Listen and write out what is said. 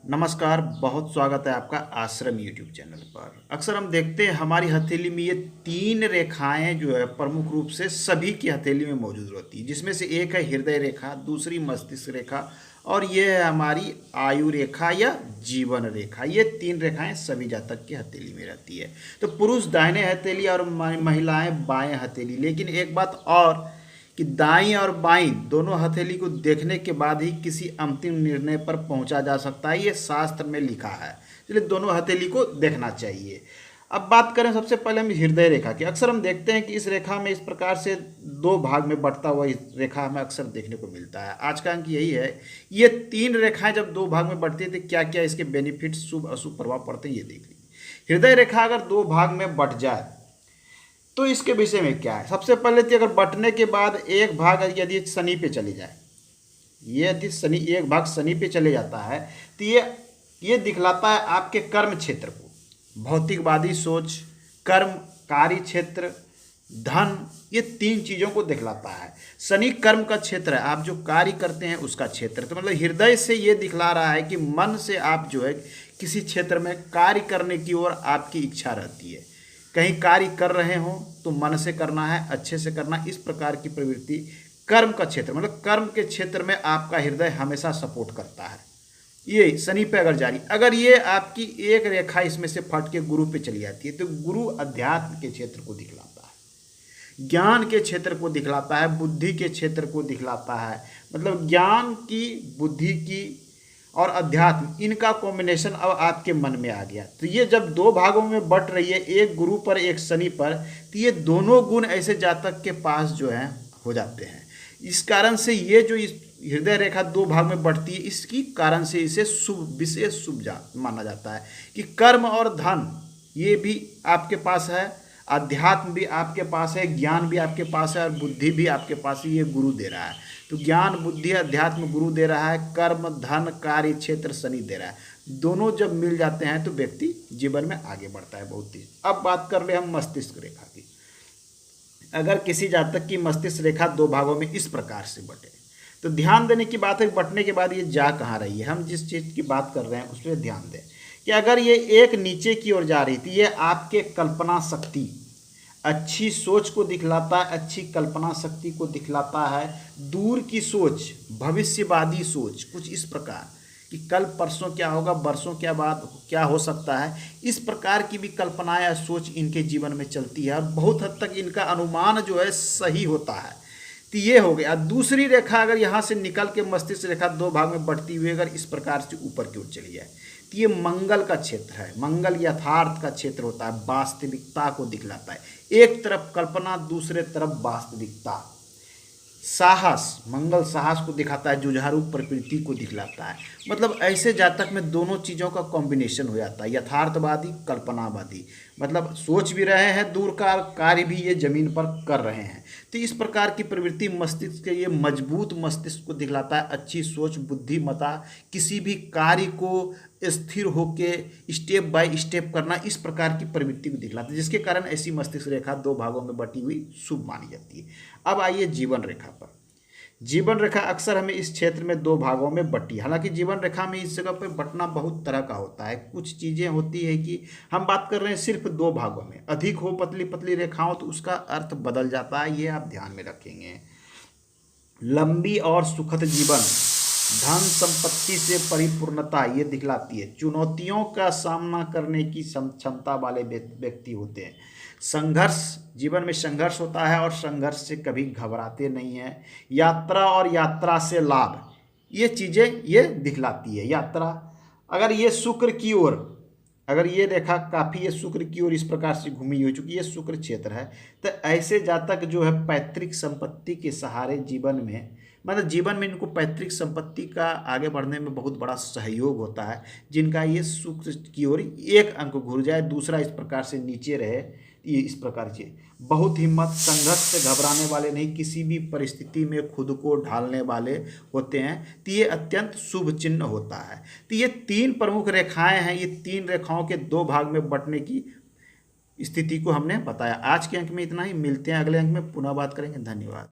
नमस्कार, बहुत स्वागत है आपका आश्रम यूट्यूब चैनल पर। अक्सर हम देखते हैं हमारी हथेली में ये तीन रेखाएं जो है प्रमुख रूप से सभी की हथेली में मौजूद रहती है, जिसमें से एक है हृदय रेखा, दूसरी मस्तिष्क रेखा और ये है हमारी आयु रेखा या जीवन रेखा। ये तीन रेखाएं सभी जातक की हथेली में रहती है। तो पुरुष दाहिने हथेली और महिलाएं बाएं हथेली। लेकिन एक बात और कि दाईं और बाईं दोनों हथेली को देखने के बाद ही किसी अंतिम निर्णय पर पहुंचा जा सकता है, ये शास्त्र में लिखा है। इसलिए दोनों हथेली को देखना चाहिए। अब बात करें सबसे पहले हम हृदय रेखा की। अक्सर हम देखते हैं कि इस रेखा में इस प्रकार से दो भाग में बढ़ता हुआ इस रेखा हमें अक्सर देखने को मिलता है। आज का अंक यही है, ये तीन रेखाएं जब दो भाग में बढ़ती है तो क्या क्या इसके बेनिफिट, शुभ अशुभ प्रभाव पड़ते हैं, ये देख लीजिए। हृदय रेखा अगर दो भाग में बट जाए तो इसके विषय में क्या है। सबसे पहले तो अगर बंटने के बाद एक भाग यदि शनि पे चले जाए, ये यदि शनि एक भाग शनि पे चले जाता है तो ये दिखलाता है आपके कर्म क्षेत्र को, भौतिकवादी सोच, कर्म, कार्य क्षेत्र, धन, ये तीन चीज़ों को दिखलाता है। शनि कर्म का क्षेत्र है, आप जो कार्य करते हैं उसका क्षेत्र। तो मतलब हृदय से ये दिखला रहा है कि मन से आप जो है किसी क्षेत्र में कार्य करने की ओर आपकी इच्छा रहती है। कहीं कार्य कर रहे हो तो मन से करना है, अच्छे से करना, इस प्रकार की प्रवृत्ति कर्म का क्षेत्र, मतलब कर्म के क्षेत्र में आपका हृदय हमेशा सपोर्ट करता है। ये शनि पे अगर जारी, अगर ये आपकी एक रेखा इसमें से फट के गुरु पे चली जाती है तो गुरु अध्यात्म के क्षेत्र को दिखलाता है, ज्ञान के क्षेत्र को दिखलाता है, बुद्धि के क्षेत्र को दिखलाता है। मतलब ज्ञान की, बुद्धि की और अध्यात्म, इनका कॉम्बिनेशन अब आपके मन में आ गया। तो ये जब दो भागों में बट रही है, एक गुरु पर एक शनि पर, तो ये दोनों गुण ऐसे जातक के पास जो है हो जाते हैं। इस कारण से ये जो इस हृदय रेखा दो भाग में बढ़ती है, इसकी कारण से इसे शुभ, विशेष शुभ माना जाता है कि कर्म और धन ये भी आपके पास है, अध्यात्म भी आपके पास है, ज्ञान भी आपके पास है और बुद्धि भी आपके पास है। ये गुरु दे रहा है। तो ज्ञान, बुद्धि, अध्यात्म गुरु दे रहा है, कर्म, धन, कार्य क्षेत्र शनि दे रहा है। दोनों जब मिल जाते हैं तो व्यक्ति जीवन में आगे बढ़ता है बहुत तेज। अब बात कर ले हम मस्तिष्क रेखा की। अगर किसी जातक की मस्तिष्क रेखा दो भागों में इस प्रकार से बटे तो ध्यान देने की बात है, बटने के बाद ये जा कहाँ रही है। हम जिस चीज़ की बात कर रहे हैं उस पर ध्यान दें कि अगर ये एक नीचे की ओर जा रही थी, ये आपके कल्पना शक्ति, अच्छी सोच को दिखलाता है, अच्छी कल्पना शक्ति को दिखलाता है, दूर की सोच, भविष्यवादी सोच, कुछ इस प्रकार कि कल परसों क्या होगा, वर्षों क्या बाद क्या हो सकता है, इस प्रकार की भी कल्पना या सोच इनके जीवन में चलती है और बहुत हद तक इनका अनुमान जो है सही होता है। तो ये हो गया। दूसरी रेखा अगर यहाँ से निकल के मस्तिष्क रेखा दो भाग में बढ़ती हुई अगर इस प्रकार से ऊपर की ओर चली जाए तो ये मंगल का क्षेत्र है। मंगल यथार्थ का क्षेत्र होता है, वास्तविकता को दिखलाता है। एक तरफ कल्पना, दूसरे तरफ वास्तविकता। साहस, मंगल साहस को दिखाता है, जुझारू प्रकृति को दिखलाता है। मतलब ऐसे जातक में दोनों चीज़ों का कॉम्बिनेशन हो जाता है, यथार्थवादी, कल्पनावादी। मतलब सोच भी रहे हैं दूर का, कार्य भी ये जमीन पर कर रहे हैं। तो इस प्रकार की प्रवृत्ति मस्तिष्क के, ये मजबूत मस्तिष्क को दिखलाता है। अच्छी सोच, बुद्धिमता, किसी भी कार्य को स्थिर होके स्टेप बाय स्टेप करना, इस प्रकार की प्रवृत्ति को दिखलाता है, जिसके कारण ऐसी मस्तिष्क रेखा दो भागों में बटी हुई शुभ मानी जाती है। अब आइए जीवन रेखा पर। जीवन रेखा अक्सर हमें इस क्षेत्र में दो भागों में बटी, हालांकि जीवन रेखा में इस जगह पर बटना बहुत तरह का होता है। कुछ चीज़ें होती है कि हम बात कर रहे हैं सिर्फ दो भागों में, अधिक हो पतली पतली रेखाओं तो उसका अर्थ बदल जाता है, ये आप ध्यान में रखेंगे। लंबी और सुखद जीवन, धन संपत्ति से परिपूर्णता ये दिखलाती है। चुनौतियों का सामना करने की क्षमता वाले व्यक्ति होते हैं। संघर्ष, जीवन में संघर्ष होता है और संघर्ष से कभी घबराते नहीं हैं। यात्रा और यात्रा से लाभ, ये चीज़ें ये दिखलाती है। यात्रा, अगर ये शुक्र की ओर, अगर ये रेखा काफ़ी ये शुक्र की ओर इस प्रकार से घूमी हो, चूँकि ये शुक्र क्षेत्र है, तो ऐसे जातक जो है पैतृक संपत्ति के सहारे जीवन में, मतलब जीवन में इनको पैतृक संपत्ति का आगे बढ़ने में बहुत बड़ा सहयोग होता है। जिनका ये शुक्र की ओर एक अंक घुर जाए, दूसरा इस प्रकार से नीचे रहे, ये इस प्रकार से बहुत हिम्मत, संघर्ष से घबराने वाले नहीं, किसी भी परिस्थिति में खुद को ढालने वाले होते हैं। तो ये अत्यंत शुभ चिन्ह होता है। तो ये तीन प्रमुख रेखाएं हैं, ये तीन रेखाओं के दो भाग में बंटने की स्थिति को हमने बताया। आज के अंक में इतना ही, मिलते हैं अगले अंक में, पुनः बात करेंगे। धन्यवाद।